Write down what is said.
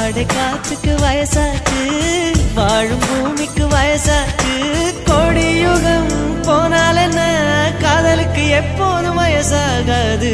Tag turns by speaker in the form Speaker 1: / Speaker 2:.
Speaker 1: ஆடை காற்றுக்கு வயசாச்சு, வாழும் பூமிக்கு வயசாச்சு. கொடியுகம் போனால் என்ன, காதலுக்கு எப்போதும் வயசாகாது.